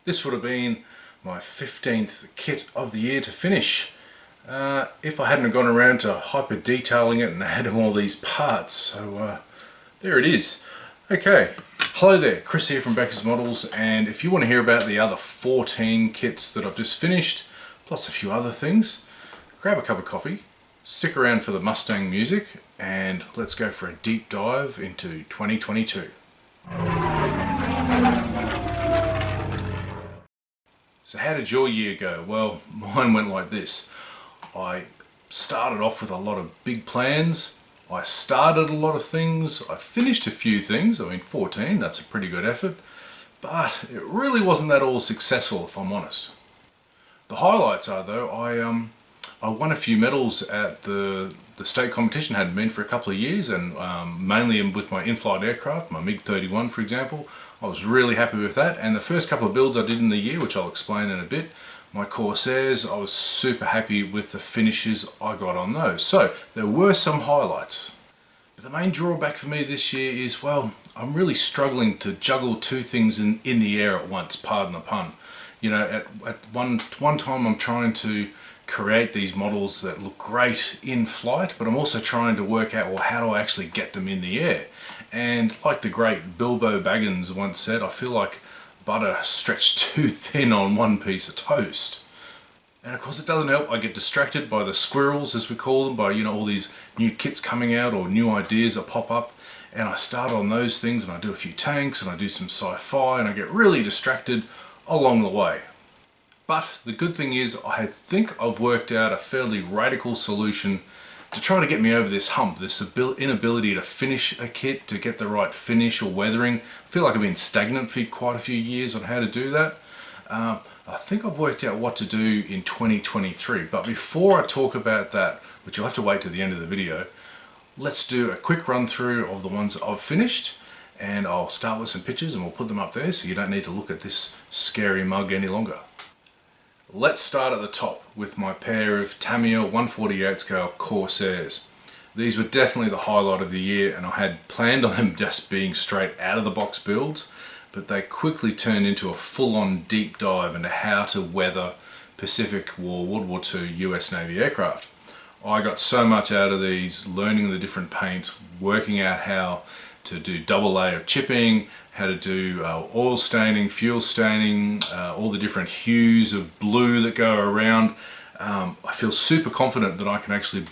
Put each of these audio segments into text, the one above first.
This would have been my 15th kit of the year to finish. If I hadn't gone around to hyper detailing it and had all these parts. So there it is. Okay, hello there, Chris here from Becker's Models, and if you want to hear about the other 14 kits that I've just finished, plus a few other things, grab a cup of coffee, stick around for the Mustang music, and let's go for a deep dive into 2022. So how did your year go? Well, mine went like this. I started off with a lot of big plans. I started a lot of things. I finished a few things. I mean, 14, that's a pretty good effort. But it really wasn't that all successful, if I'm honest. The highlights are, though, I won a few medals at the state competition. Hadn't been for a couple of years, and mainly with my in-flight aircraft, my MiG-31 for example. I was really happy with that, and the first couple of builds I did in the year, which I'll explain in a bit, my Corsairs, I was super happy with the finishes I got on those. So there were some highlights. But the main drawback for me this year is, well, I'm really struggling to juggle two things in the air at once, pardon the pun. You know, at one time I'm trying to create these models that look great in flight, but I'm also trying to work out, well, how do I actually get them in the air? And like the great Bilbo Baggins once said, I feel like butter stretched too thin on one piece of toast. And of course it doesn't help, I get distracted by the squirrels, as we call them, by, you know, all these new kits coming out or new ideas that pop up, and I start on those things and I do a few tanks and I do some sci-fi and I get really distracted along the way. But the good thing is, I think I've worked out a fairly radical solution to try to get me over this hump, this inability to finish a kit, to get the right finish or weathering. I feel like I've been stagnant for quite a few years on how to do that. I think I've worked out what to do in 2023, but before I talk about that, which you'll have to wait to the end of the video, let's do a quick run through of the ones I've finished, and I'll start with some pictures and we'll put them up there so you don't need to look at this scary mug any longer. Let's start at the top with my pair of Tamiya 148 scale Corsairs. These were definitely the highlight of the year, and I had planned on them just being straight out of the box builds, but they quickly turned into a full-on deep dive into how to weather Pacific War, World War II US Navy aircraft. I got so much out of these, learning the different paints, working out how to do double layer chipping, how to do oil staining, fuel staining, all the different hues of blue that go around. I feel super confident that I can actually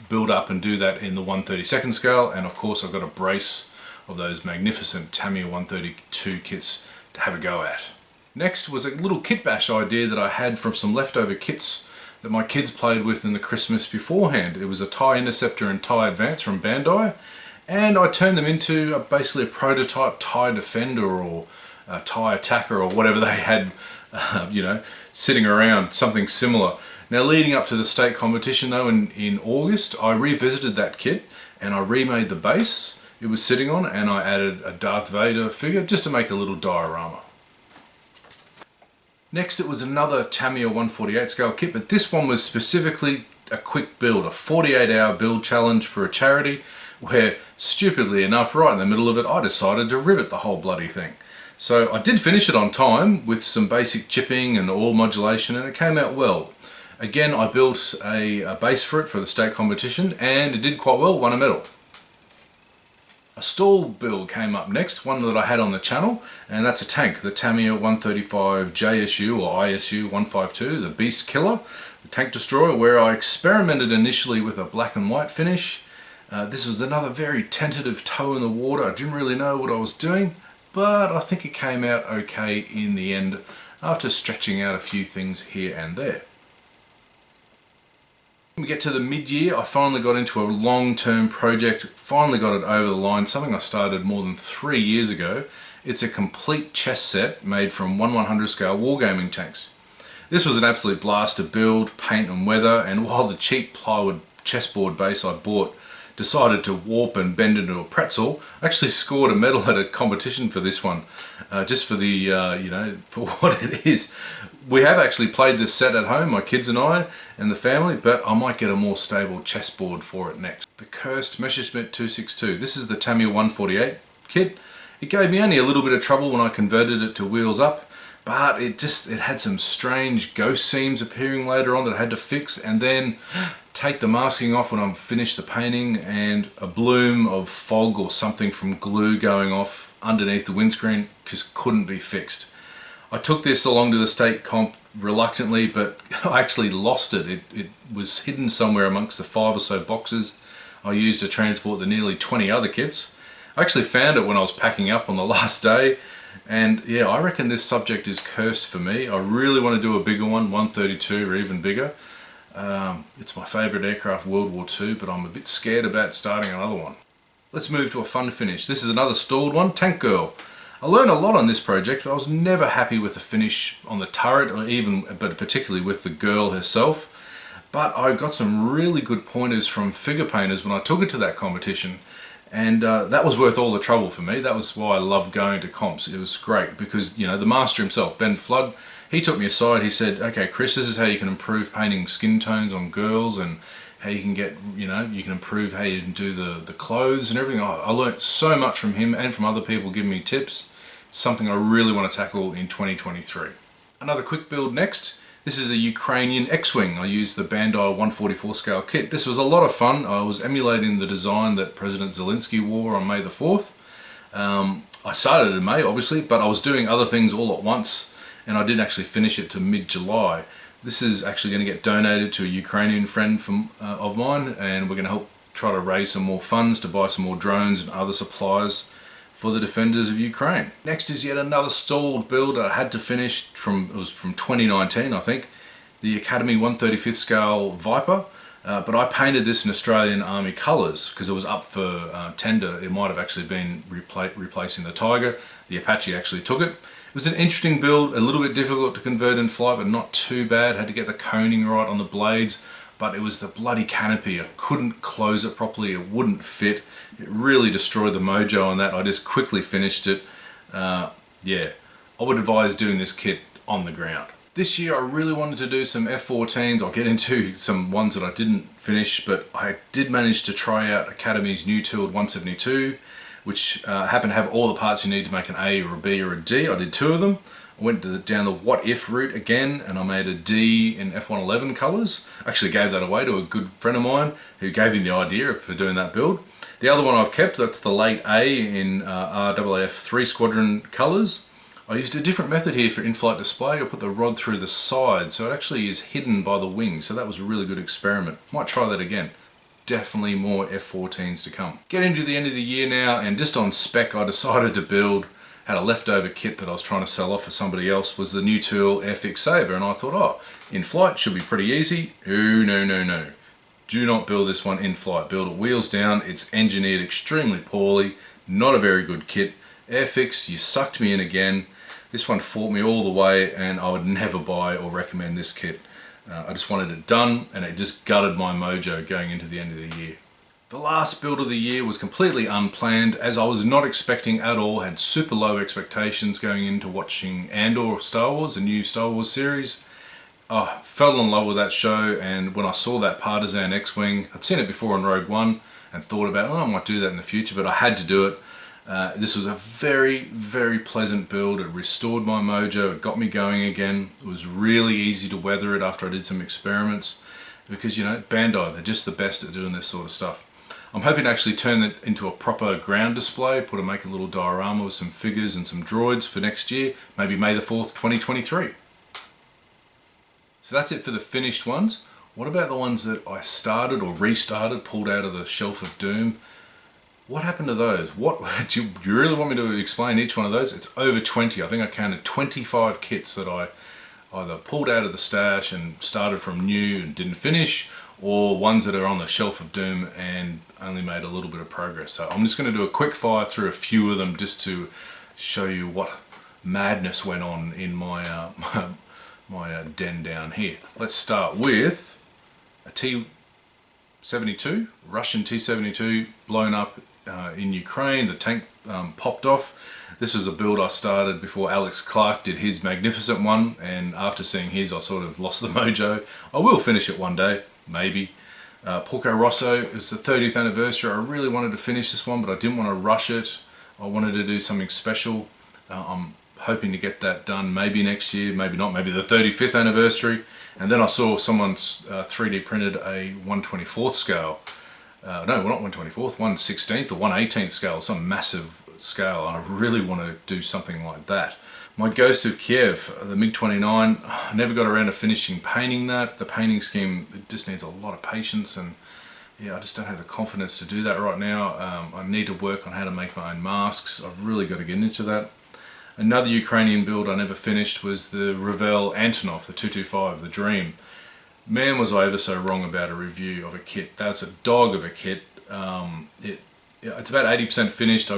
build up and do that in the 1/32 scale, and of course I've got a brace of those magnificent Tamiya 132 kits to have a go at. Next was a little kit bash idea that I had from some leftover kits that my kids played with in the Christmas beforehand. It was a TIE Interceptor and TIE Advance from Bandai, and I turned them into basically a prototype TIE Defender or a TIE Attacker or whatever they had, you know, sitting around, something similar. Now, leading up to the state competition though in August, I revisited that kit and I remade the base it was sitting on, and I added a Darth Vader figure just to make a little diorama. Next, it was another Tamiya 148 scale kit, but this one was specifically a quick build, a 48-hour build challenge for a charity, where, stupidly enough, right in the middle of it, I decided to rivet the whole bloody thing. So I did finish it on time with some basic chipping and oil modulation, and it came out well. Again, I built a base for it for the state competition, and it did quite well, won a medal. A stall build came up next, one that I had on the channel, and that's a tank, the Tamiya 135 JSU or ISU 152, the Beast Killer, the tank destroyer, where I experimented initially with a black and white finish. This was another very tentative toe in the water. I didn't really know what I was doing, but I think it came out okay in the end after stretching out a few things here and there. When we get to the mid-year, I finally got into a long-term project, finally got it over the line, something I started more than 3 years ago. It's a complete chess set made from 1/100 scale wargaming tanks. This was an absolute blast to build, paint and weather, and while the cheap plywood chessboard base I bought decided to warp and bend into a pretzel, I actually scored a medal at a competition for this one, just for the, you know, for what it is. We have actually played this set at home, my kids and I and the family, but I might get a more stable chessboard for it next. The cursed Messerschmitt 262. This is the Tamiya 148 kit. It gave me only a little bit of trouble when I converted it to wheels up, but it had some strange ghost seams appearing later on that I had to fix, and then take the masking off when I'm finished the painting, and a bloom of fog or something from glue going off underneath the windscreen just couldn't be fixed. I took this along to the state comp reluctantly, but I actually lost it. It was hidden somewhere amongst the 5 or so boxes I used to transport the nearly 20 other kits. I actually found it when I was packing up on the last day, and yeah, I reckon this subject is cursed for me. I really want to do a bigger one, 132 or even bigger. It's my favourite aircraft, World War II, but I'm a bit scared about starting another one. Let's move to a fun finish. This is another stalled one, Tank Girl. I learned a lot on this project, but I was never happy with the finish on the turret, but particularly with the girl herself. But I got some really good pointers from figure painters when I took it to that competition, and that was worth all the trouble for me. That was why I loved going to comps. It was great because, you know, the master himself, Ben Flood, he took me aside. He said, okay, Chris, this is how you can improve painting skin tones on girls, and how you can get, you know, you can improve how you can do the clothes and everything. I learnt so much from him and from other people giving me tips. Something I really want to tackle in 2023. Another quick build next. This is a Ukrainian X-Wing. I used the Bandai 144 scale kit. This was a lot of fun. I was emulating the design that President Zelensky wore on May the 4th. I started in May, obviously, but I was doing other things all at once, and I didn't actually finish it to mid-July. This is actually going to get donated to a Ukrainian friend of mine, and we're going to help try to raise some more funds to buy some more drones and other supplies for the defenders of Ukraine. Next is yet another stalled build I had to finish it was from 2019, I think. The Academy 135th scale Viper, but I painted this in Australian Army colours because it was up for tender. It might have actually been replacing the Tiger. The Apache actually took it. It was an interesting build, a little bit difficult to convert in flight, but not too bad. Had to get the coning right on the blades, but it was the bloody canopy. I couldn't close it properly, it wouldn't fit. It really destroyed the mojo on that. I just quickly finished it. Yeah, I would advise doing this kit on the ground. This year I really wanted to do some F-14s. I'll get into some ones that I didn't finish, but I did manage to try out Academy's new tooled 172, which happen to have all the parts you need to make an A or a B or a D. I did 2 of them. I went down the what if route again, and I made a D in F111 colours. I actually gave that away to a good friend of mine who gave me the idea for doing that build. The other one I've kept, that's the late A in RAAF 3 Squadron colours. I used a different method here for in-flight display. I put the rod through the side, so it actually is hidden by the wing, so that was a really good experiment. Might try that again. Definitely more F-14s to come. Getting to the end of the year now, and just on spec I decided to build, had a leftover kit that I was trying to sell off for somebody else, was the new tool Airfix Sabre, and I thought, oh, in flight should be pretty easy. Oh, no, no, no. Do not build this one in flight. Build it wheels down. It's engineered extremely poorly. Not a very good kit. Airfix, you sucked me in again. This one fought me all the way, and I would never buy or recommend this kit. I just wanted it done, and it just gutted my mojo going into the end of the year. The last build of the year was completely unplanned, as I was not expecting at all, had super low expectations going into watching Andor Star Wars, a new Star Wars series. I fell in love with that show, and when I saw that Partisan X-Wing, I'd seen it before in Rogue One and thought about, oh, I might do that in the future, but I had to do it. This was a very, very pleasant build. It restored my mojo, it got me going again. It was really easy to weather it after I did some experiments, because, you know, Bandai, they're just the best at doing this sort of stuff. I'm hoping to actually turn it into a proper ground display, make a little diorama with some figures and some droids for next year, maybe May the 4th, 2023. So that's it for the finished ones. What about the ones that I started or restarted, pulled out of the shelf of doom? What happened to those? Do you really want me to explain each one of those? It's over 20. I think I counted 25 kits that I either pulled out of the stash and started from new and didn't finish, or ones that are on the shelf of doom and only made a little bit of progress. So I'm just going to do a quick fire through a few of them just to show you what madness went on in my my den down here. Let's start with a T-72, Russian T-72 blown up in Ukraine. The tank popped off. This was a build I started before Alex Clark did his magnificent one, and after seeing his I sort of lost the mojo. I will finish it one day, maybe. Porco Rosso, it was the 30th anniversary. I really wanted to finish this one, but I didn't want to rush it. I wanted to do something special. I'm hoping to get that done maybe next year, maybe not, maybe the 35th anniversary. And then I saw someone's 3D printed a 1/24th scale. No, well, not 1/24th, 1/16th or 1/18th scale, some massive scale. And I really want to do something like that. My Ghost of Kiev, the MiG-29, I never got around to finishing painting that. The painting scheme, it just needs a lot of patience, and yeah, I just don't have the confidence to do that right now. I need to work on how to make my own masks. I've really got to get into that. Another Ukrainian build I never finished was the Revell Antonov, the 225, the Dream. Man, was I ever so wrong about a review of a kit. That's a dog of a kit. It's about 80% finished.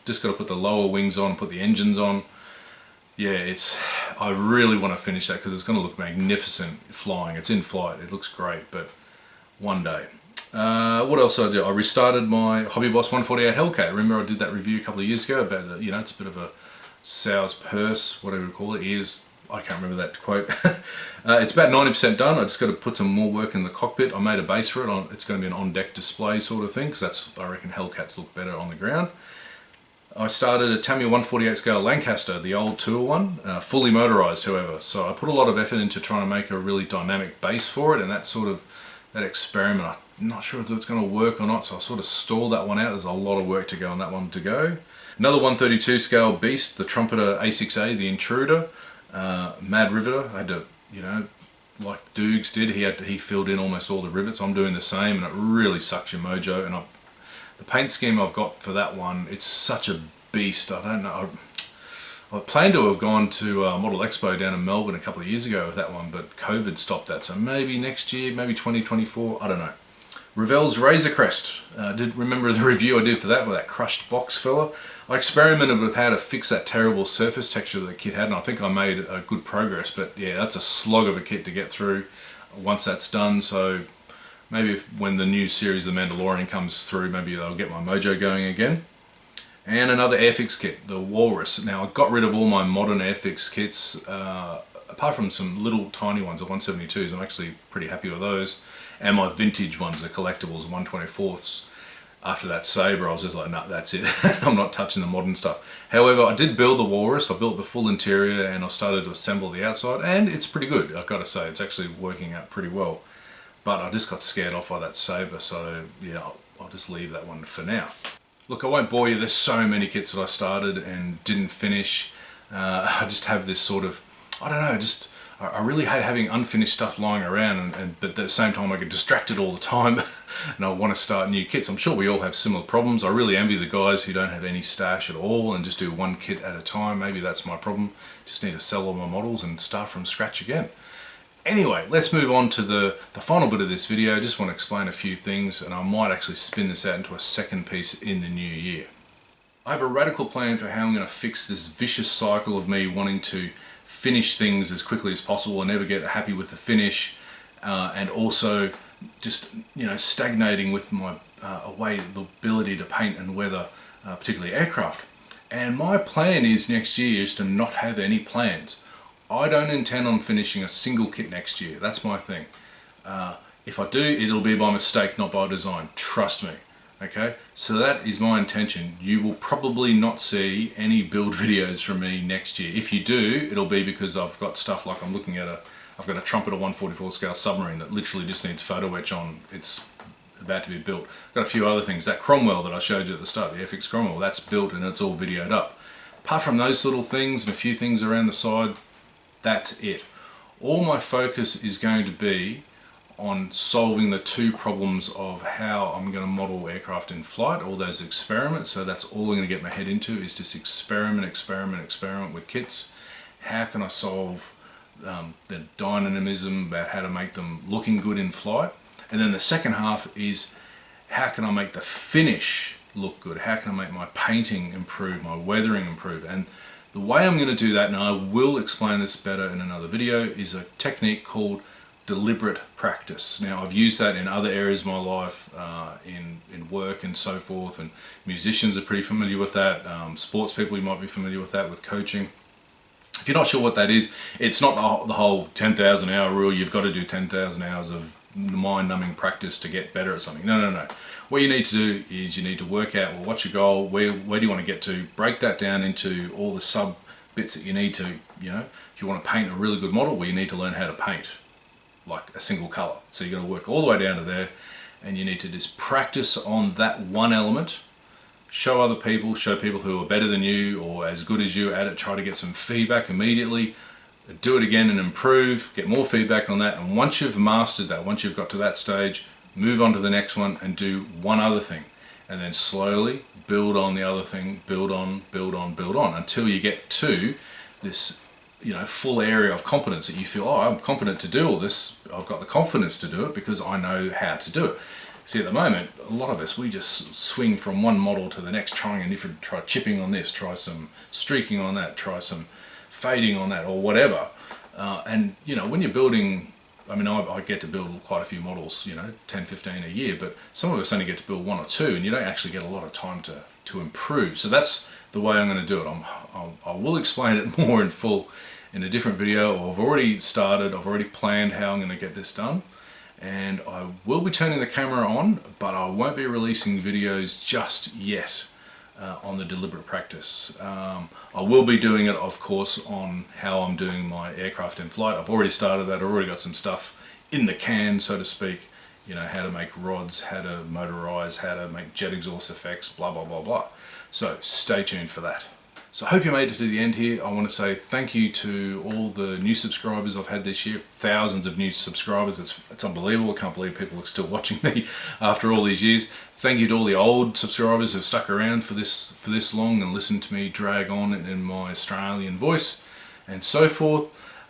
Just got to put the lower wings on, put the engines on. Yeah, I really want to finish that because it's going to look magnificent flying. It's in flight. It looks great, but one day. What else did I do? I restarted my Hobby Boss 148 Hellcat. Remember I did that review a couple of years ago about, it's a bit of a sow's purse, whatever you call it. Ears, I can't remember that quote. It's about 90% done. I just got to put some more work in the cockpit. I made a base for it. It's going to be an on-deck display sort of thing, because I reckon Hellcats look better on the ground. I started a Tamiya 148 scale Lancaster, the old tour one, fully motorized however. So I put a lot of effort into trying to make a really dynamic base for it, and that experiment, I'm not sure if it's going to work or not, so I sort of stalled that one out. There's a lot of work to go on that one to go. Another 132 scale beast, the Trumpeter A6A, the Intruder, Mad Riveter. I had to, like Dukes did, he filled in almost all the rivets. I'm doing the same, and it really sucks your mojo. And the paint scheme I've got for that one, it's such a beast. I don't know. I planned to have gone to Model Expo down in Melbourne a couple of years ago with that one, but COVID stopped that. So maybe next year, maybe 2024, I don't know. Revell's Razor Crest. Remember the review I did for that with that crushed box fella? I experimented with how to fix that terrible surface texture that the kit had, and I think I made good progress. But yeah, that's a slog of a kit to get through once that's done. So maybe when the new series of The Mandalorian comes through, maybe I'll get my mojo going again. And another Airfix kit, the Walrus. Now I got rid of all my modern Airfix kits, apart from some little tiny ones, the 172s. I'm actually pretty happy with those. And my vintage ones, the collectibles, 1/24ths. After that Sabre, I was just like, nah, that's it. I'm not touching the modern stuff. However, I did build the Walrus. I built the full interior, and I started to assemble the outside, and it's pretty good. I've got to say, it's actually working out pretty well. But I just got scared off by that Sabre, so yeah, I'll just leave that one for now. Look, I won't bore you. There's so many kits that I started and didn't finish. I just have this sort of, I don't know, I really hate having unfinished stuff lying around, but at the same time I get distracted all the time and I want to start new kits. I'm sure we all have similar problems. I really envy the guys who don't have any stash at all and just do one kit at a time. Maybe that's my problem. Just need to sell all my models and start from scratch again. Anyway, let's move on to the final bit of this video. I just want to explain a few things, and I might actually spin this out into a second piece in the new year. I have a radical plan for how I'm going to fix this vicious cycle of me wanting to finish things as quickly as possible and never get happy with the finish, and also just stagnating with my the ability to paint and weather, particularly aircraft. And my plan is next year is to not have any plans. I don't intend on finishing a single kit next year. That's my thing. If I do, it'll be by mistake, not by design. Trust me. Okay? So that is my intention. You will probably not see any build videos from me next year. If you do, it'll be because I've got stuff like I've got a Trumpeter 144 scale submarine that literally just needs photo etch on. It's about to be built. I've got a few other things. That Cromwell that I showed you at the start, the FX Cromwell, that's built and it's all videoed up. Apart from those little things and a few things around the side, that's it. All my focus is going to be on solving the two problems of how I'm going to model aircraft in flight, all those experiments. So that's all I'm going to get my head into, is just experiment with kits. How can I solve the dynamism about how to make them looking good in flight? And then the second half is how can I make the finish look good? How can I make my painting improve, my weathering improve? And the way I'm going to do that, and I will explain this better in another video, is a technique called deliberate practice. Now, I've used that in other areas of my life, in work and so forth, and musicians are pretty familiar with that. Sports people, you might be familiar with that with coaching. If you're not sure what that is, it's not the whole 10,000 hour rule. You've got to do 10,000 hours of mind-numbing practice to get better at something. No. What you need to do is you need to work out, well, what's your goal? Where do you want to get to? Break that down into all the sub bits that you need to, if you want to paint a really good model, well, you need to learn how to paint like a single color. So you're going to work all the way down to there, and you need to just practice on that one element, show other people, show people who are better than you or as good as you at it, try to get some feedback immediately, do it again and improve, get more feedback on that, and once you've mastered that, once you've got to that stage, move on to the next one and do one other thing, and then slowly build on the other thing, build on, build on, build on, until you get to this full area of competence that you feel, oh, I'm competent to do all this, I've got the confidence to do it because I know how to do it. See, at the moment, a lot of us, we just swing from one model to the next, trying a different, try chipping on this, try some streaking on that, try some fading on that, or whatever. And when you're building, I mean, I get to build quite a few models, 10, 15 a year, but some of us only get to build 1 or 2, and you don't actually get a lot of time to improve. So that's the way I'm going to do it. I will explain it more in full in a different video. I've already started, I've already planned how I'm going to get this done, and I will be turning the camera on, but I won't be releasing videos just yet on the deliberate practice. I will be doing it, of course, on how I'm doing my aircraft in flight. I've already started that, I've already got some stuff in the can, so to speak, how to make rods, how to motorize, how to make jet exhaust effects, blah, blah, blah, blah. So stay tuned for that. So I hope you made it to the end here. I want to say thank you to all the new subscribers I've had this year. Thousands of new subscribers. It's unbelievable. I can't believe people are still watching me after all these years. Thank you to all the old subscribers who've stuck around for this long and listened to me drag on in my Australian voice and so forth.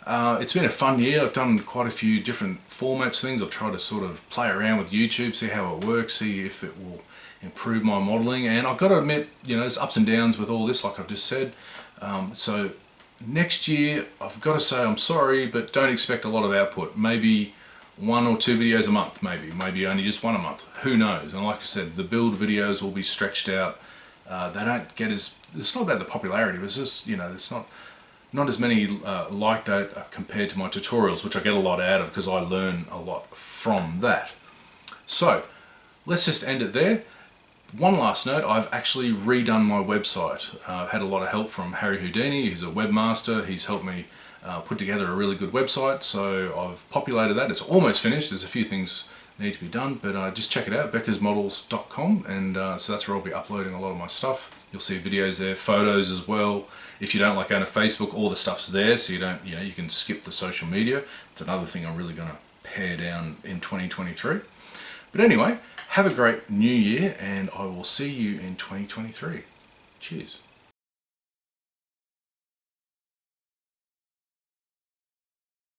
It's been a fun year. I've done quite a few different formats, things. I've tried to sort of play around with YouTube, see how it works, see if it will improve my modeling, and I've got to admit, there's ups and downs with all this, like I've just said. So next year, I've got to say I'm sorry, but don't expect a lot of output. Maybe 1 or 2 videos a month, maybe only just 1 a month. Who knows? And like I said, the build videos will be stretched out. They don't get as, it's not about the popularity, but it's just, it's not as many like that compared to my tutorials, which I get a lot out of because I learn a lot from that. So let's just end it there. One last note, I've actually redone my website. I've had a lot of help from Harry Houdini, who's a webmaster. He's helped me put together a really good website, so I've populated that. It's almost finished. There's a few things that need to be done, but just check it out, beckersmodels.com, and so that's where I'll be uploading a lot of my stuff. You'll see videos there, photos as well. If you don't like going to Facebook, all the stuff's there, so you can skip the social media. It's another thing I'm really going to pare down in 2023. But anyway, have a great new year, and I will see you in 2023. Cheers.